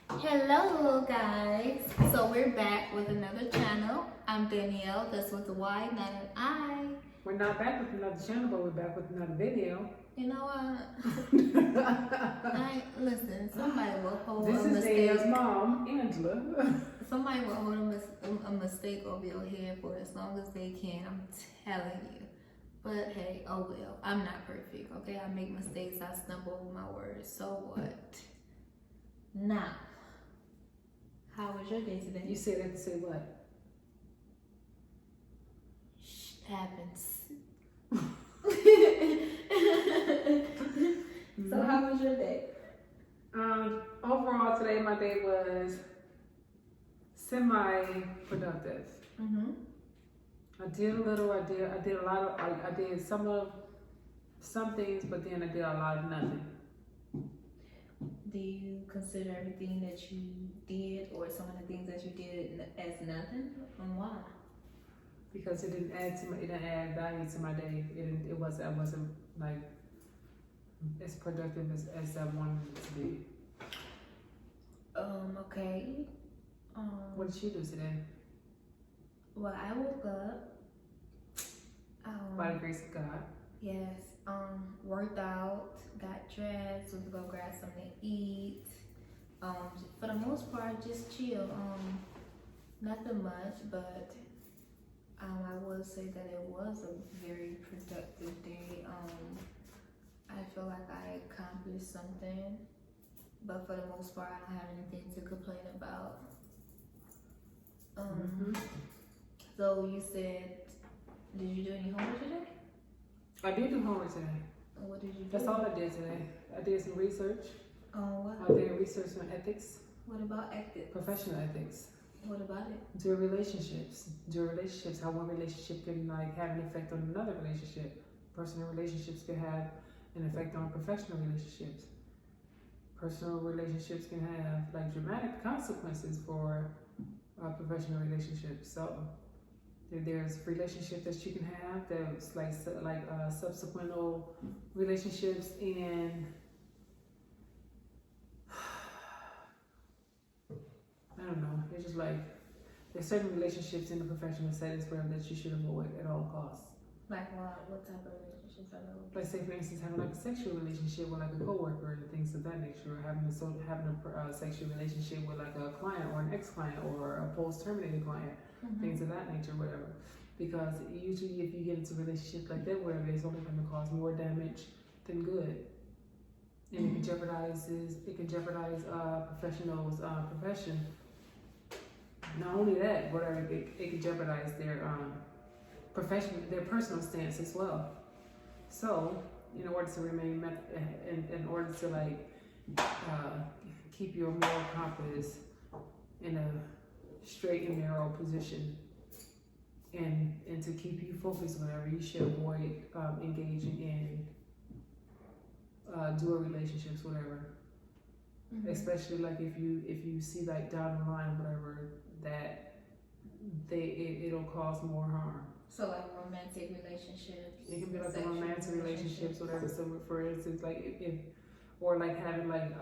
Hello guys, so we're back with another channel. I'm Danyelle, that's with a Y, not an I. We're not back with another channel, but we're back with another video. You know what? Listen, somebody will hold This a is mistake. Danielle's mom, Angela. Somebody will hold a mistake over your head for as long as they can, I'm telling you. But hey, oh well, I'm not perfect, okay? I make mistakes, I stumble over my words, so what? Now, how was your day today? You said that to say what? Happens. So how was your day? Overall today my day was semi-productive. I did a little, I did a lot of, I did some things, but then I did a lot of nothing. Do you consider everything that you did or some of the things that you did as nothing? And why? Because it didn't add value to my day. I wasn't like as productive as I wanted it to be. Okay. What did you do today? Well, I woke up. By the grace of God. Yes. Worked out, got dressed, went to go grab something to eat. For the most part, just chill. Nothing much, but I will say that it was a very productive day. I feel like I accomplished something, but for the most part, I don't have anything to complain about. So you said, did you do any homework today? I did do homework today. What did you do? That's all I did today. I did some research. What? I did research on ethics. What about ethics? Professional ethics. What about it? During relationships, how one relationship can like have an effect on another relationship. Personal relationships can have an effect on professional relationships. Personal relationships can have like dramatic consequences for professional relationships. So there's relationships that you can have that's like subsequent relationships, and I don't know. It's just like there's certain relationships in the professional settings where that you should avoid at all costs. Like what? What type of relationships are those? Like say for instance having like a sexual relationship with like a coworker and things of that nature, or having a sexual relationship with like a client or an ex-client or a post-terminated client, things of that nature, whatever. Because usually if you get into relationships like that, where it's only going to cause more damage than good, and it can jeopardize professionals' profession. Not only that, but it can jeopardize their their personal stance as well. So, in order to remain, in order to like keep your moral compass in a straight and narrow position, and to keep you focused whenever, you should avoid engaging in dual relationships, whatever. Especially like if you see like down the line, whatever, that it'll cause more harm. So like romantic relationships. It can be like a romantic relationships, whatever. So for instance, like if or like having like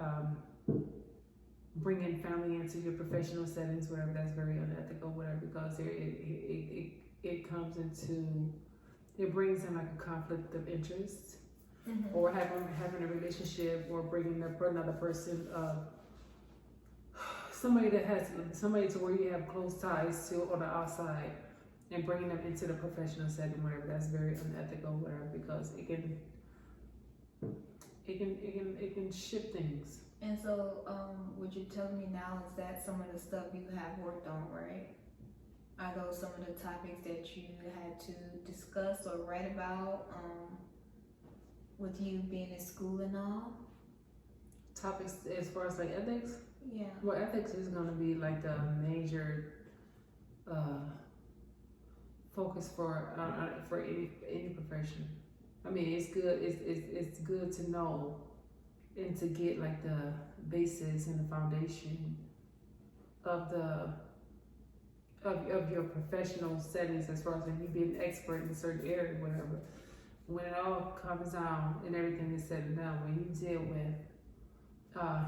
bringing family into your professional settings, whatever, that's very unethical, whatever, because it comes into, it brings in like a conflict of interest, or having a relationship, or bringing another person, somebody to where you have close ties to on the outside, and bringing them into the professional setting, whatever. That's very unethical, whatever, because it can shift things. And so, what you're telling me now is that some of the stuff you have worked on, right? Are those some of the topics that you had to discuss or write about, with you being in school and all? Topics as far as like ethics? Yeah. Well, ethics is going to be like the major focus for any profession. I mean, it's good. It's good to know and to get like the basis and the foundation of your professional settings, as far as like you being an expert in a certain area, whatever. When it all comes down and everything is said and done, when you deal with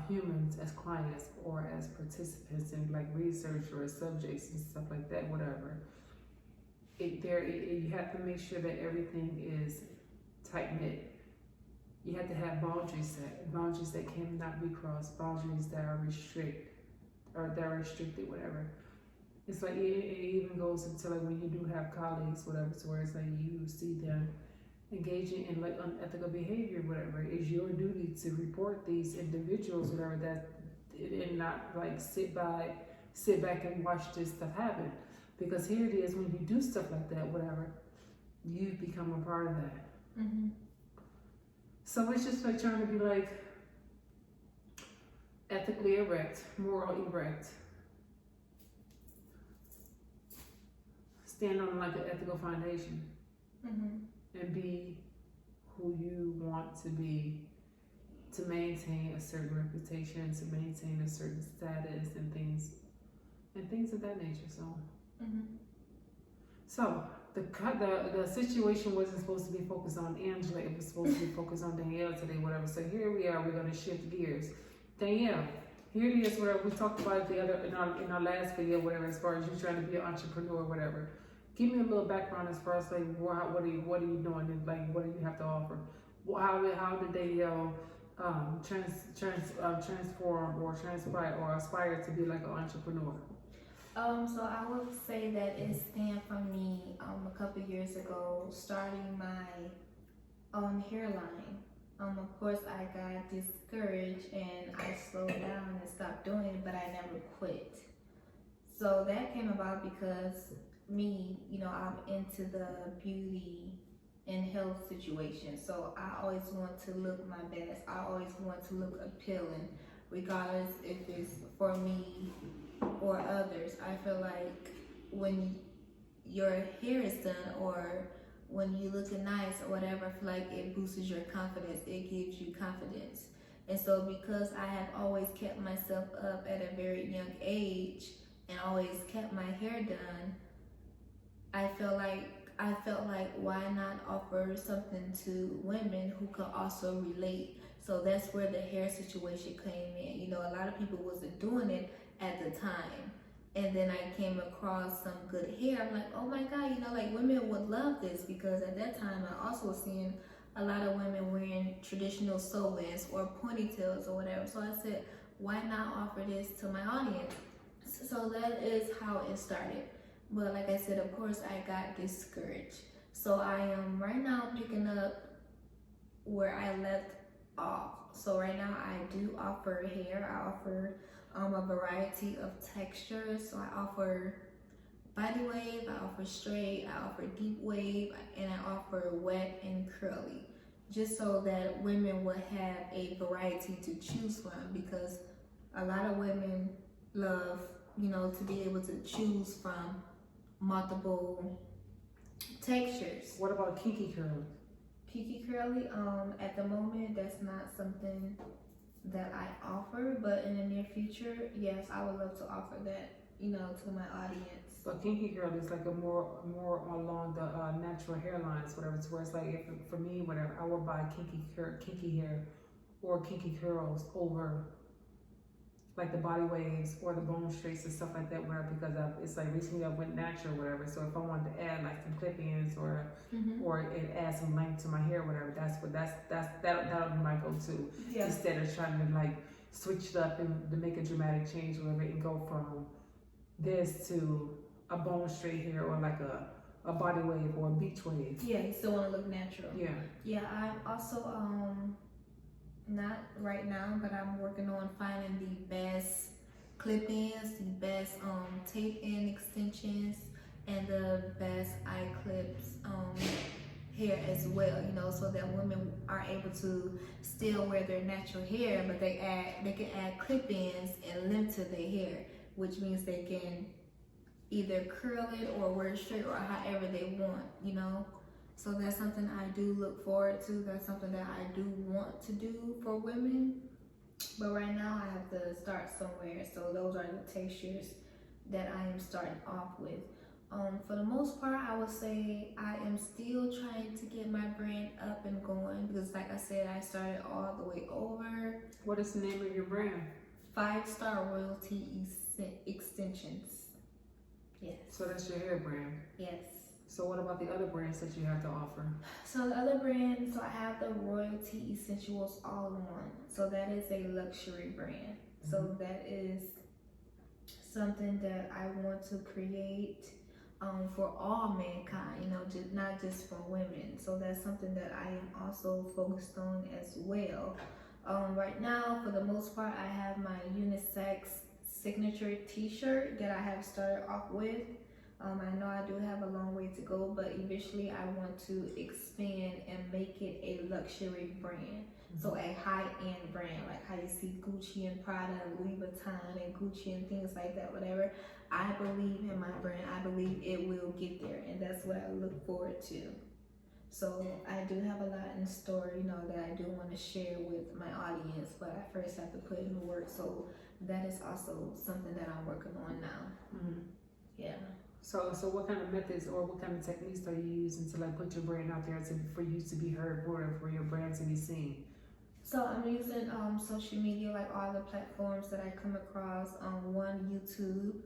humans as clients or as participants in like research or subjects and stuff like that, whatever. You have to make sure that everything is tight knit. You have to have boundaries that cannot be crossed, boundaries that are restricted, whatever. It's like it even goes into like when you do have colleagues, whatever, so where it's like you see them engaging in like unethical behavior, whatever. It's your duty to report these individuals, whatever, that and not like sit back and watch this stuff happen. Because here it is, when you do stuff like that, whatever, you become a part of that. Mm-hmm. So it's just like trying to be like ethically erect, moral erect. Stand on like an ethical foundation. Mm-hmm. And be who you want to be, to maintain a certain reputation, to maintain a certain status and things of that nature. So, mm-hmm. So the situation wasn't supposed to be focused on Angela. It was supposed to be focused on Danyelle today, whatever. So here we are. We're gonna shift gears. Danyelle, here it is. Whatever we talked about the other in our last video, whatever. As far as you trying to be an entrepreneur, whatever. Give me a little background as far as like what are you doing and like what do you have to offer? How did Danyelle transform or transpire or aspire to be like an entrepreneur? So I would say that it stemmed from me a couple years ago starting my hairline. Of course I got discouraged and I slowed down and stopped doing it, but I never quit. So that came about because me, I'm into the beauty and health situation. So I always want to look my best. I always want to look appealing, regardless if it's for me or others. I feel like when your hair is done or when you looking nice or whatever, I feel like it boosts your confidence. It gives you confidence. And so because I have always kept myself up at a very young age and always kept my hair done, I felt like why not offer something to women who could also relate. So that's where the hair situation came in. A lot of people wasn't doing it at the time. And then I came across some good hair. I'm like, oh my God, like women would love this, because at that time I also was seeing a lot of women wearing traditional sew-ins or ponytails or whatever. So I said, why not offer this to my audience? So that is how it started. But like I said, of course, I got discouraged. So I am right now picking up where I left off. So right now I do offer hair. I offer a variety of textures. So I offer body wave, I offer straight, I offer deep wave, and I offer wet and curly. Just so that women will have a variety to choose from, because a lot of women love, to be able to choose from multiple textures. What about kinky curly? Kinky curly, at the moment that's not something that I offer, but in the near future, yes, I would love to offer that, to my audience. So kinky curly is like a more along the natural hairlines, whatever. It's where it's like, if for me, whatever, I would buy kinky hair or kinky curls over like the body waves or the bone straights and stuff like that, whatever, because it's like recently I went natural, whatever. So if I wanted to add like some clip-ins or it add some length to my hair, whatever, that'll be my go-to. Yeah. Instead of trying to like switch it up and to make a dramatic change, whatever, and go from this to a bone straight hair or like a body wave or a beach wave. Yeah, you still want to look natural. Yeah. Yeah, I'm also not right now, but I'm working on finding the best clip-ins, the best tape-in extensions, and the best eye clips hair as well, so that women are able to still wear their natural hair, but they can add clip-ins and length to their hair, which means they can either curl it or wear it straight or however they want, So that's something I do look forward to. That's something that I do want to do for women. But right now I have to start somewhere. So those are the textures that I am starting off with. For the most part, I would say I am still trying to get my brand up and going because, like I said, I started all the way over. What is the name of your brand? 5-Star Royalty Extensions. Yes. So that's your hair brand. Yes. So what about the other brands that you have to offer? So the other brand, so I have the Royalty Essentials All-in-One. So that is a luxury brand. So that is something that I want to create for all mankind, you know, just not just for women. So that's something that I am also focused on as well. Right now, for the most part, I have my unisex signature t-shirt that I have started off with. I know I do have a long way to go, but eventually I want to expand and make it a luxury brand. So a high-end brand, like how you see Gucci and Prada and Louis Vuitton and Gucci and things like that, whatever. I believe in my brand. I believe it will get there, and that's what I look forward to. So I do have a lot in store, you know, that I do want to share with my audience, but I first have to put in the work. So that is also something that I'm working on now. Yeah. So what kind of methods or what kind of techniques are you using to like put your brand out there for you to be heard for your brand to be seen? So I'm using social media, like all the platforms that I come across. One, YouTube,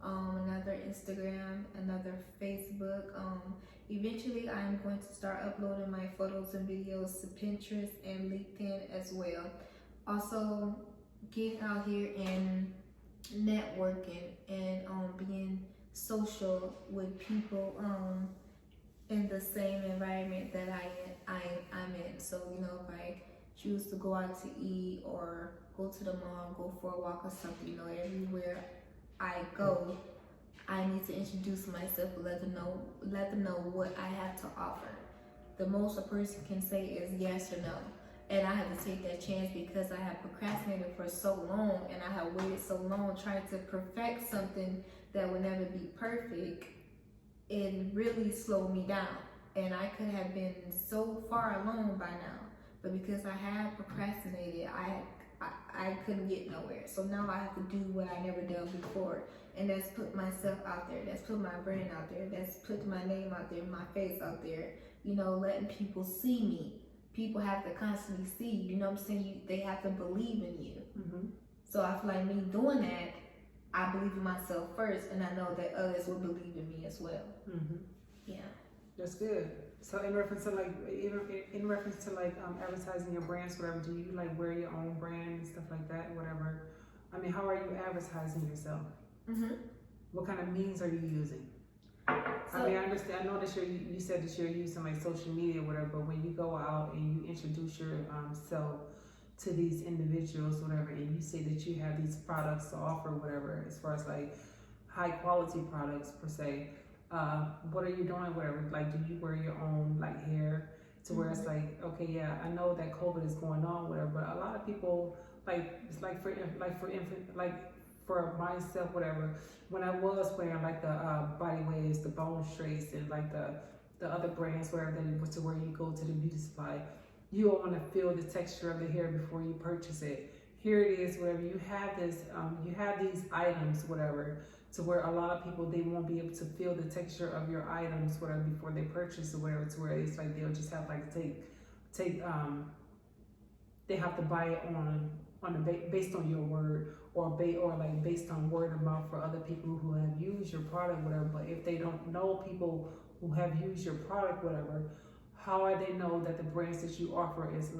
another Instagram, another Facebook. Eventually I'm going to start uploading my photos and videos to Pinterest and LinkedIn as well. Also getting out here and networking and being social with people in the same environment that I'm in. So, you know, if I choose to go out to eat or go to the mall, go for a walk or something, you know, everywhere I go, I need to introduce myself, let them know what I have to offer. The most a person can say is yes or no. And I have to take that chance because I have procrastinated for so long and I have waited so long trying to perfect something that would never be perfect. It really slowed me down. And I could have been so far along by now. But because I had procrastinated, I couldn't get nowhere. So now I have to do what I never done before. And that's put myself out there. That's put my brand out there. That's put my name out there, my face out there. You know, letting people see me. People have to constantly see you. You know what I'm saying? They have to believe in you. So I feel like me doing that, I believe in myself first. And I know that others will believe in me as well. Yeah. That's good. So in reference to like advertising your brands, whatever, do you like wear your own brand and stuff like that, whatever? I mean, how are you advertising yourself? What kind of means are you using? I mean, I understand. I know that you said that you're using like social media, whatever. But when you go out and you introduce yourself to these individuals, whatever, and you say that you have these products to offer, whatever, as far as like high quality products per se. What are you doing, whatever? Like, do you wear your own like hair to where it's like, okay, yeah, I know that COVID is going on, whatever, but a lot of people like it's like for myself, whatever. When I was wearing like the body waves, the bone straights, and like the other brands, whatever, to where you go to the beauty supply, you don't want to feel the texture of the hair before you purchase it. Here it is, whatever. You have this, you have these items, whatever, to where a lot of people, they won't be able to feel the texture of your items, whatever, before they purchase or whatever, to where it's like they'll just have like they have to buy it based on your word or like based on word of mouth for other people who have used your product, whatever. But if they don't know people who have used your product, whatever, how are they know that the brands that you offer is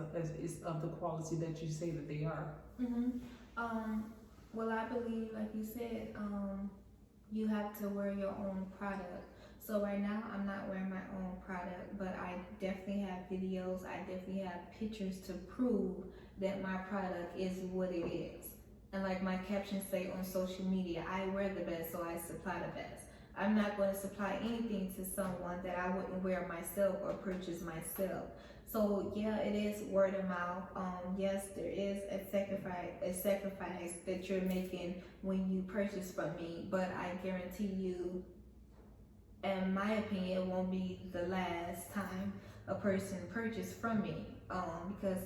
of the quality that you say that they are? Well, I believe, like you said, you have to wear your own product. So right now, I'm not wearing my own product, but I definitely have videos. I definitely have pictures to prove that my product is what it is. And like my captions say on social media, I wear the best, so I supply the best. I'm not going to supply anything to someone that I wouldn't wear myself or purchase myself. So yeah, it is word of mouth. Yes, there is a sacrifice that you're making when you purchase from me, but I guarantee you, in my opinion, it won't be the last time a person purchased from me. Because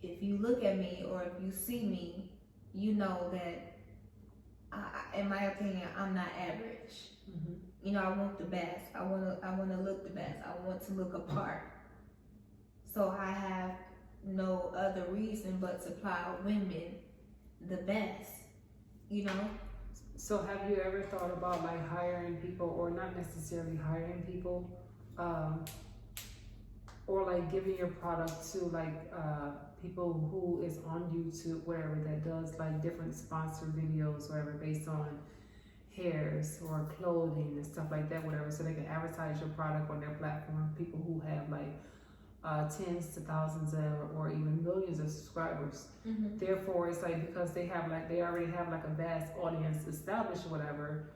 if you look at me or if you see me, you know that in my opinion, I'm not average. Mm-hmm. You know, I want the best. I wanna look the best. I want to look apart. So I have no other reason but to supply women the best. You know. So have you ever thought about like hiring people, or not necessarily hiring people, or like giving your product to like people who is on YouTube, whatever, that does like different sponsored videos, whatever, based on hairs or clothing and stuff like that, whatever, so they can advertise your product on their platform. People who have like tens to thousands or even millions of subscribers. Mm-hmm. Therefore, it's like, because they already have like a vast audience established, whatever,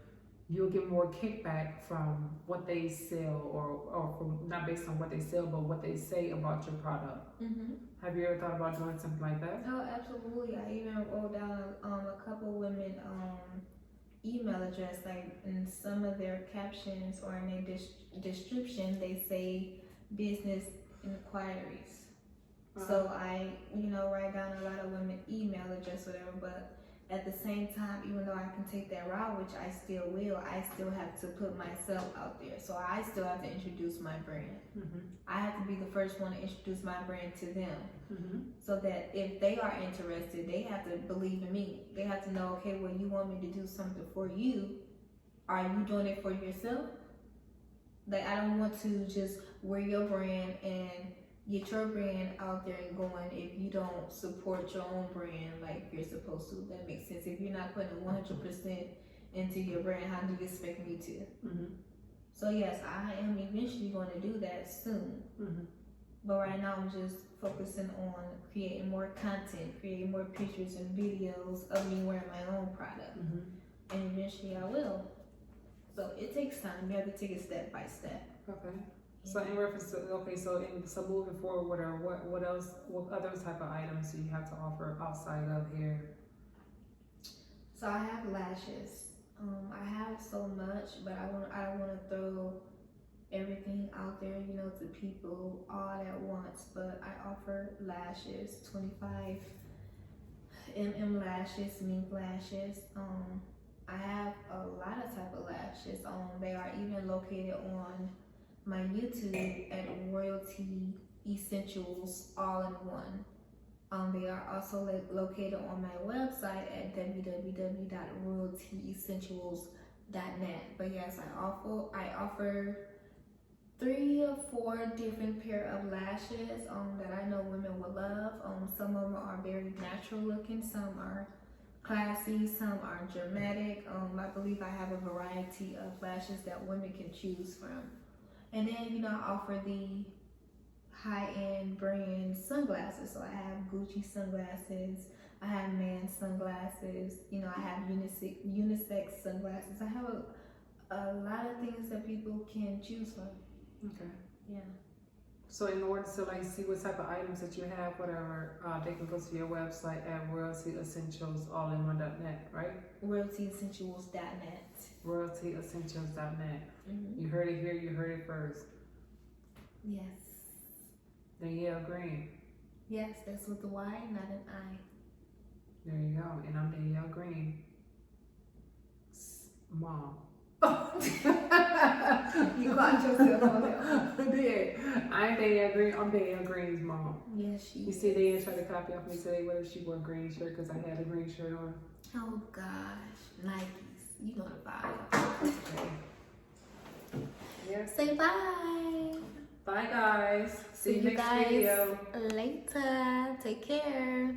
you'll get more kickback from what they sell, or from, not based on what they sell, but what they say about your product. Mm-hmm. Have you ever thought about doing something like that? Oh, absolutely. I even wrote down a couple women email address, like in some of their captions or in their description, they say business inquiries. So I, write down a lot of women email address, whatever, but at the same time, even though I can take that route, which I still will, I still have to put myself out there. So I still have to introduce my brand. Mm-hmm. I have to be the first one to introduce my brand to them. Mm-hmm. So that if they are interested, they have to believe in me. They have to know, okay, well, you want me to do something for you. Are you doing it for yourself? Like, I don't want to just wear your brand and get your brand out there and going if you don't support your own brand like you're supposed to. That makes sense. If you're not putting 100% into your brand, how do you expect me to? Mm-hmm. So yes, I am eventually going to do that soon. Mm-hmm. But right now I'm just focusing on creating more content, creating more pictures and videos of me wearing my own product. Mm-hmm. And eventually I will. So it takes time. You have to take it step by step. Okay. So in reference to, so moving forward, what other type of items do you have to offer outside of hair? So I have lashes. I have so much, but I don't want to throw everything out there, to people all at once. But I offer lashes, 25 lashes, mink lashes. I have a lot of type of lashes. They are even located on my YouTube at Royalty Essentials All in One. They are also located on my website at www.royaltyessentials.net. But yes, I offer 3 or 4 different pair of lashes that I know women would love. Some of them are very natural looking, some are classy, some are dramatic. I believe I have a variety of lashes that women can choose from. And then, I offer the high-end brand sunglasses. So I have Gucci sunglasses, I have man sunglasses, I have unisex sunglasses. I have a lot of things that people can choose from. Okay. Yeah. So in order to like see what type of items that you have, whatever, they can go to your website at royaltyessentialsallin1.net, right? Royaltyessentials.net. Royaltyessentials.net. Mm-hmm. You heard it here, you heard it first. Yes. Danyelle Green. Yes, that's with the Y, not an I. There you go. And I'm Danyelle Green. Mom. You caught yourself on that. I did. I ain't Danyelle Green. I'm Danyelle Green's mom. Yes, she You see, they tried to copy off me today whether she wore a green shirt because I had a green shirt on. Oh gosh, Nikes. You know the vibe. Okay. Yeah. Say bye. Bye, guys. See you next guys video. later. Take care.